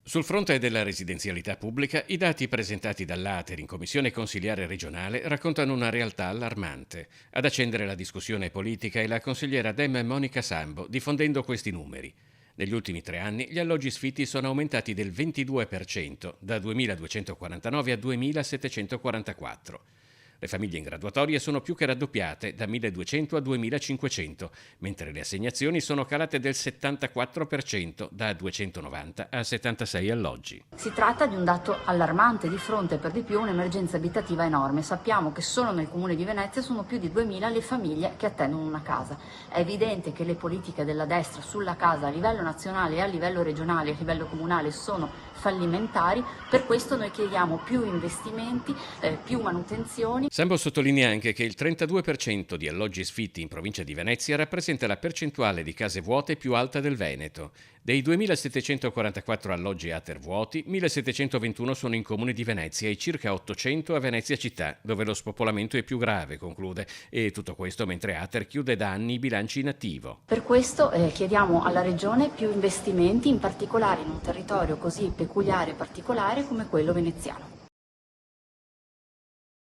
Sul fronte della residenzialità pubblica, i dati presentati dall'Ater in Commissione Consiliare Regionale raccontano una realtà allarmante. Ad accendere la discussione politica è la consigliera Dem Monica Sambo, diffondendo questi numeri. Negli ultimi 3 anni gli alloggi sfitti sono aumentati del 22%, da 2.249 a 2.744. Le famiglie in graduatoria sono più che raddoppiate, da 1.200 a 2.500, mentre le assegnazioni sono calate del 74%, da 290 a 76 alloggi. Si tratta di un dato allarmante di fronte per di più a un'emergenza abitativa enorme. Sappiamo che solo nel comune di Venezia sono più di 2000 le famiglie che attendono una casa. È evidente che le politiche della destra sulla casa a livello nazionale, a livello regionale, a livello comunale sono fallimentari. Per questo noi chiediamo più investimenti, più manutenzioni. Sambo sottolinea anche che il 32% di alloggi sfitti in provincia di Venezia rappresenta la percentuale di case vuote più alta del Veneto. Dei 2.744 alloggi Ater vuoti, 1.721 sono in comune di Venezia e circa 800 a Venezia città, dove lo spopolamento è più grave, conclude. E tutto questo mentre Ater chiude da anni i bilanci in attivo. Per questo chiediamo alla Regione più investimenti, in particolare in un territorio così peculiare e particolare come quello veneziano.